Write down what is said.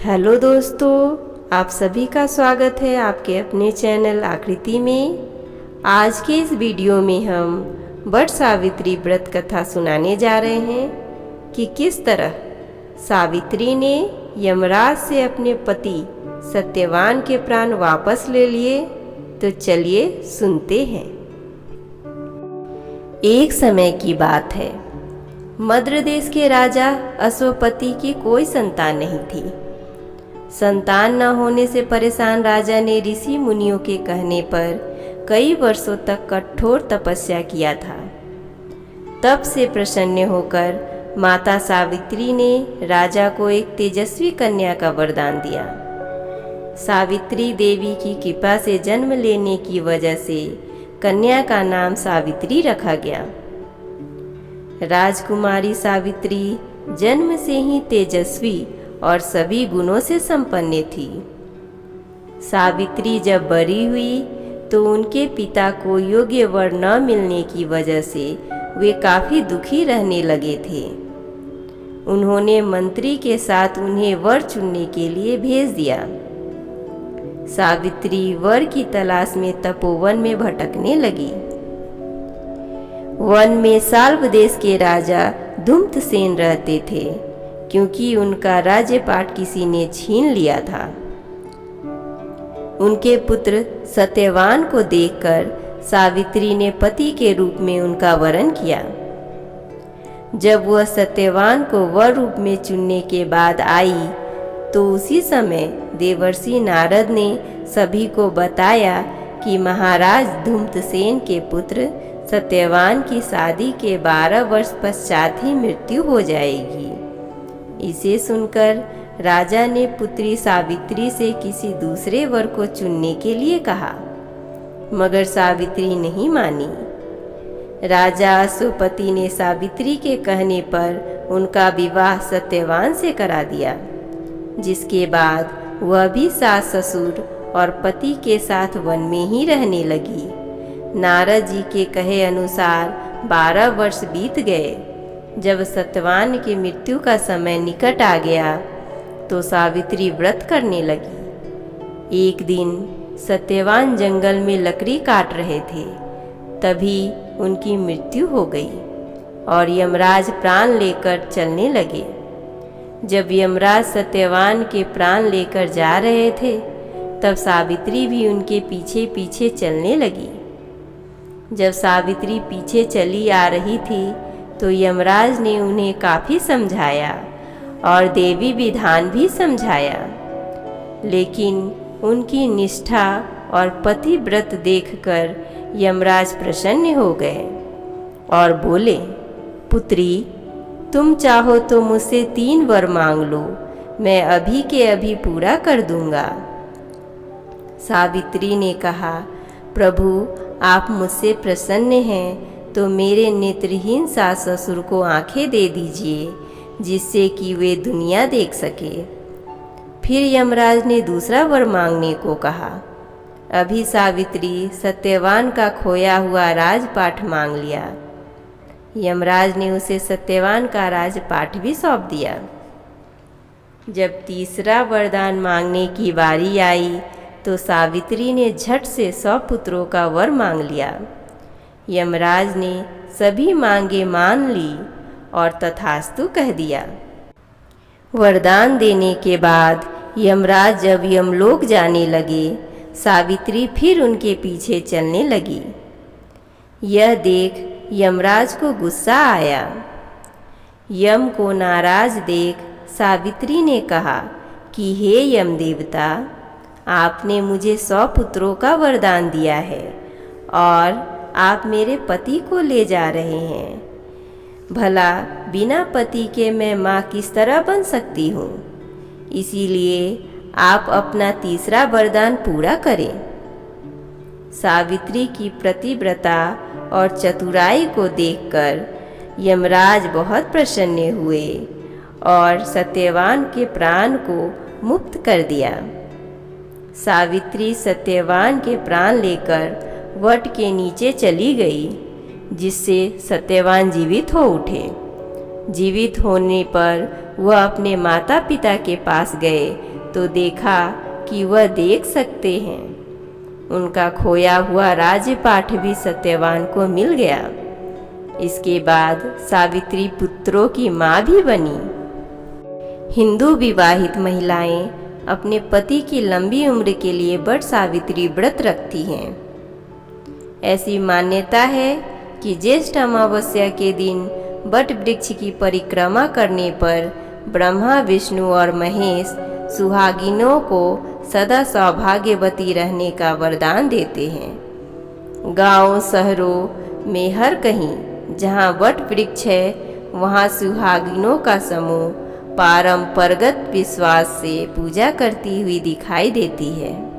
Hello दोस्तों, आप सभी का स्वागत है आपके अपने चैनल आकृति में। आज के इस वीडियो में हम वट सावित्री व्रत कथा सुनाने जा रहे हैं कि किस तरह सावित्री ने यमराज से अपने पति सत्यवान के प्राण वापस ले लिए। तो चलिए सुनते हैं। एक समय की बात है, मद्र देश के राजा अश्वपति की कोई संतान नहीं थी। संतान न होने से परेशान राजा ने ऋषि मुनियों के कहने पर कई वर्षों तक कठोर तपस्या किया था। तब से प्रसन्न होकर माता सावित्री ने राजा को एक तेजस्वी कन्या का वरदान दिया। सावित्री देवी की कृपा से जन्म लेने की वजह से कन्या का नाम सावित्री रखा गया। राजकुमारी सावित्री जन्म से ही तेजस्वी और सभी गुणों से संपन्न थी। सावित्री जब बड़ी हुई तो उनके पिता को योग्य वर न मिलने की वजह से वे काफी दुखी रहने लगे थे। उन्होंने मंत्री के साथ उन्हें वर चुनने के लिए भेज दिया। सावित्री वर की तलाश में तपोवन में भटकने लगी। वन में साल्व देश के राजा धूम्रसेन रहते थे, क्योंकि उनका राज्यपाट किसी ने छीन लिया था। उनके पुत्र सत्यवान को देखकर सावित्री ने पति के रूप में उनका वरण किया। जब वह सत्यवान को वर रूप में चुनने के बाद आई तो उसी समय देवर्षि नारद ने सभी को बताया कि महाराज धूम्रसेन के पुत्र सत्यवान की शादी के 12 वर्ष पश्चात ही मृत्यु हो जाएगी। इसे सुनकर राजा ने पुत्री सावित्री से किसी दूसरे वर को चुनने के लिए कहा, मगर सावित्री नहीं मानी। राजा अश्वपति ने सावित्री के कहने पर उनका विवाह सत्यवान से करा दिया, जिसके बाद वह भी सास ससुर और पति के साथ वन में ही रहने लगी। नारद जी के कहे अनुसार 12 वर्ष बीत गए। जब सत्यवान की मृत्यु का समय निकट आ गया तो सावित्री व्रत करने लगी। एक दिन सत्यवान जंगल में लकड़ी काट रहे थे, तभी उनकी मृत्यु हो गई और यमराज प्राण लेकर चलने लगे। जब यमराज सत्यवान के प्राण लेकर जा रहे थे तब सावित्री भी उनके पीछे पीछे चलने लगी। जब सावित्री पीछे चली आ रही थी तो यमराज ने उन्हें काफ़ी समझाया और देवी विधान भी समझाया, लेकिन उनकी निष्ठा और पतिव्रत देखकर यमराज प्रसन्न हो गए और बोले, पुत्री, तुम चाहो तो मुझसे 3 वर मांग लो, मैं अभी के अभी पूरा कर दूंगा। सावित्री ने कहा, प्रभु, आप मुझसे प्रसन्न हैं तो मेरे नेत्रहीन सास ससुर को आंखें दे दीजिए, जिससे कि वे दुनिया देख सके। फिर यमराज ने दूसरा वर मांगने को कहा। अभी सावित्री सत्यवान का खोया हुआ राजपाट मांग लिया। यमराज ने उसे सत्यवान का राजपाट भी सौंप दिया। जब तीसरा वरदान मांगने की बारी आई तो सावित्री ने झट से 100 पुत्रों का वर मांग लिया। यमराज ने सभी मांगे मान ली और तथास्तु कह दिया। वरदान देने के बाद यमराज जब यमलोक जाने लगे, सावित्री फिर उनके पीछे चलने लगी। यह देख यमराज को गुस्सा आया। यम को नाराज देख सावित्री ने कहा कि हे यम देवता, आपने मुझे 100 पुत्रों का वरदान दिया है और आप मेरे पति को ले जा रहे हैं। भला बिना पति के मैं माँ किस तरह बन सकती हूँ? इसीलिए आप अपना तीसरा वरदान पूरा करें। सावित्री की प्रतिव्रता और चतुराई को देखकर यमराज बहुत प्रसन्न हुए और सत्यवान के प्राण को मुक्त कर दिया। सावित्री सत्यवान के प्राण लेकर वट के नीचे चली गई, जिससे सत्यवान जीवित हो उठे। जीवित होने पर वह अपने माता पिता के पास गए तो देखा कि वह देख सकते हैं। उनका खोया हुआ राजपाठ भी सत्यवान को मिल गया। इसके बाद सावित्री पुत्रों की माँ भी बनी। हिंदू विवाहित महिलाएं अपने पति की लंबी उम्र के लिए वट सावित्री व्रत रखती हैं। ऐसी मान्यता है कि ज्येष्ठ अमावस्या के दिन वट वृक्ष की परिक्रमा करने पर ब्रह्मा, विष्णु और महेश सुहागिनों को सदा सौभाग्यवती रहने का वरदान देते हैं। गांव शहरों में हर कहीं जहां वट वृक्ष है वहां सुहागिनों का समूह परंपरागत विश्वास से पूजा करती हुई दिखाई देती है।